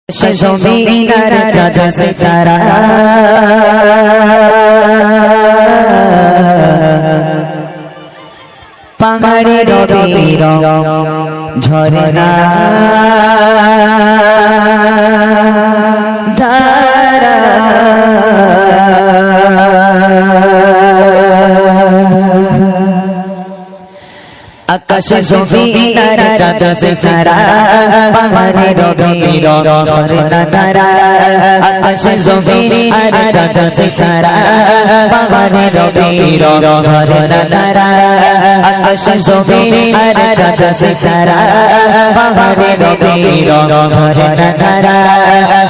জমিনার চাচা সিতারা পাহাড়ে রবির ঝরনা ধারা আকাশ জমিনার চাচা সিতারা পাহাড়ে রবির ঝরনা ধারা আকাশ জমিনার চাচা সিতারা পাহাড়ে রবির ঝরনা ধারা আকাশ জমিনার চাচা সিতারা পাহাড়ে রবির ঝরনা ধারা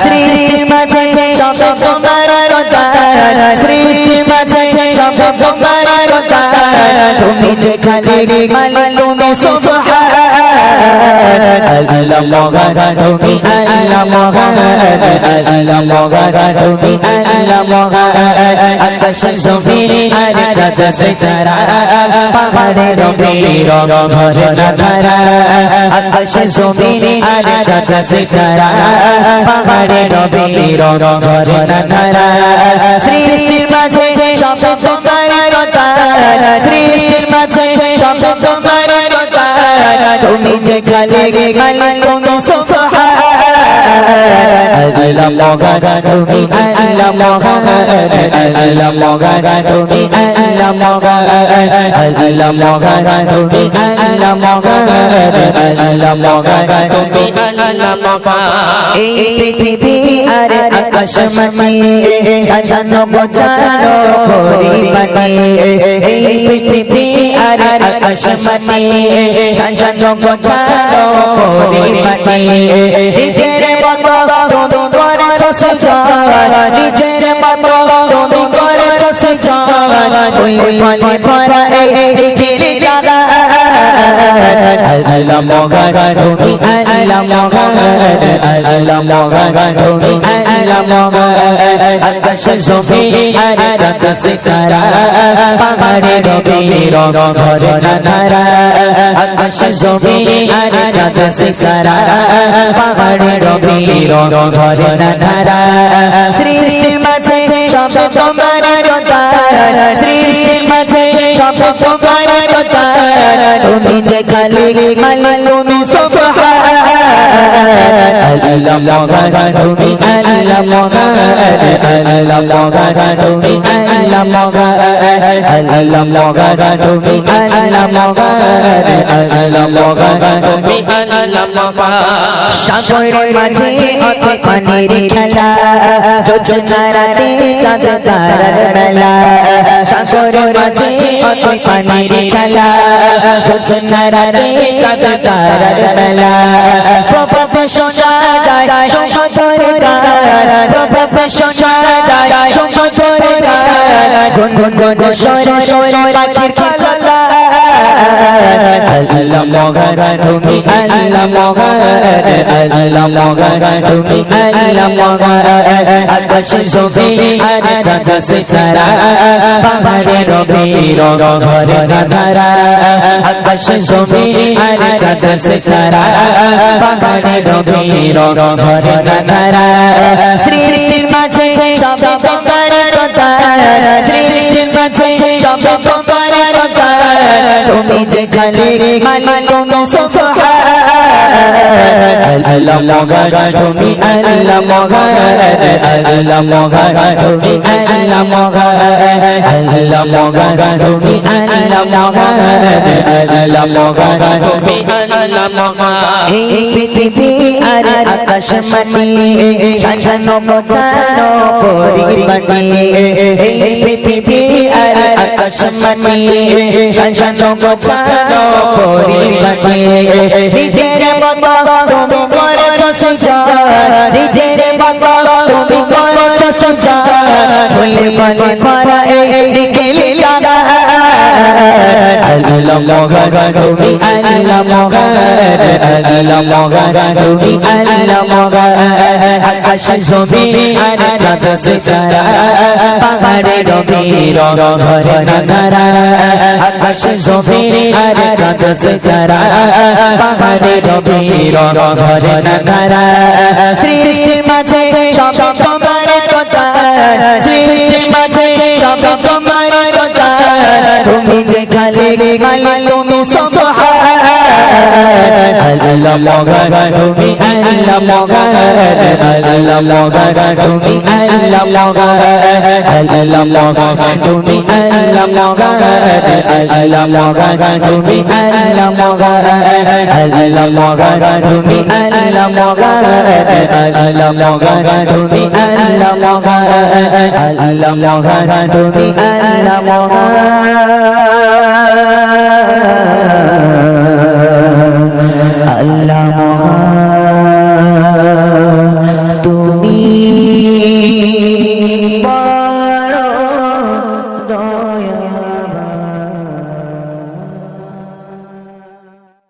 সৃষ্টির মাঝে সব তোমার রতার সৃষ্টির মাঝে সব তোমার রতার তুমি যে খালি মালিক তুমি সুবহান আল্লাহ মহান তুমি আল্লাহ মহান আল্লাহ মহান তুমি আল্লাহ মহান আকাশ জমিনার চাচা সিতারা পাহাড়ে রবির ঝরনা ধারা আকাশ জমিনার চাচা সিতারা পাহাড়ে রবির ঝরনা ধারা সৃষ্টির মাঝে সব তোমার রতার সৃষ্টির মাঝে সব তোমার রতার তুমি যে খালি মালিক তুমি সুবহান আল্লাহ মহান তুমি আল্লাহ মহান আল্লাহ মহান তুমি আল্লাহ মহান আল্লাহ মহান তুমি আল্লাহ মহান আল্লাহ মহান তুমি আল্লাহ মহান এই পৃথিবী আর আকাশ মাটি সাজানো গোছানো পরিপাটি এই পৃথিবী আর আকাশ মাটি সাজানো গোছানো পরিপাটি নিজের মতো তুমি করেছো সৃজন নিজের মতো তুমি করেছো সৃজন ওই ফলে ভরা এই খেলি জায়গা আল্লাহ মহান তুমি আল্লাহ মহান আল্লাহ মহান তুমি আল্লাহ মহান আকাশ জমিনার চাচা সিতারা পাহাড়ে রবির ঝরনা ধারা আকাশ জমিনার চাচা সিতারা পাহাড়ে রবির ঝরনা ধারা সৃষ্টির মাঝে সব তোমার রতার সৃষ্টির মাঝে সব তোমার রতার তুমি যে খালি মালিক তুমি সুবহান আল্লাহ মহান তুমি আল্লাহ মহান আল্লাহ মহান তুমি আল্লাহ মহান আল্লাহ মহান তুমি আল্লাহ মহান আল্লাহ মহান তুমি আল্লাহ মহান সাগরের মাঝে অতি পানির খেলা যোজনা রাতে চাঁদ তারার মেলা সাগরের মাঝে অতি পানির খেলা যোজনা রাতে চাঁদ তারার মেলা প্রভাবে শোনা যায় সমুদ্রের গান প্রভাবে শোনা যায় সমুদ্রের গান গুন গুন গুন সরে সরে পাখির খেলা আল্লাহ মহান তুমি আল্লাহ মহান আল্লাহ মহান তুমি আল্লাহ মহান আকাশ জমিনার চাচা সিতারা পাহাড়ে রবির ঝরনা ধারা আকাশ জমিনার চাচা সিতারা পাহাড়ে রবির ঝরনা ধারা সৃষ্টির মাঝে সব তোমার রতার সৃষ্টির মাঝে সব তোমার রতার তুমি যে খালি মালিক তুমি সুবহান আল্লাহ মহান তুমি আল্লাহ মহান আল্লাহ মহান তুমি আল্লাহ মহান আল্লাহ মহান তুমি আল্লাহ মহান আল্লাহ মহান তুমি আল্লাহ মহান এই পৃথিবী আর আকাশ মাটি সাজানো গোছানো পরিপাটি এই পৃথিবী আর আকাশ মাটি সাজানো গোছানো পরিপাটি নিজের মতো তুমি করেছো সৃজন নিজের মতো তুমি করেছো সৃজন ফুলে ফলে ভরা এই খেলি জায়গা আল্লাহ মহান তুমি আল্লাহ মহান আল্লাহ মহান তুমি আল্লাহ মহান আকাশ জমিনার চাচা সিতারা পাহাড়ে রবির ঝরনা ধারা আকাশ জমিনার চাচা সিতারা পাহাড়ে রবির ঝরনা ধারা সৃষ্টি আল্লাহ মহান তুমি আল্লাহ মহান আল্লাহ মহান তুমি আল্লাহ মহান আল্লাহ মহান তুমি আল্লাহ মহান আল্লাহ মহান তুমি আল্লাহ মহান আল্লাহ মহান তুমি আল্লাহ মহান আল্লাহ মহান তুমি আল্লাহ মহান আল্লাহ মহান তুমি আল্লাহ মহান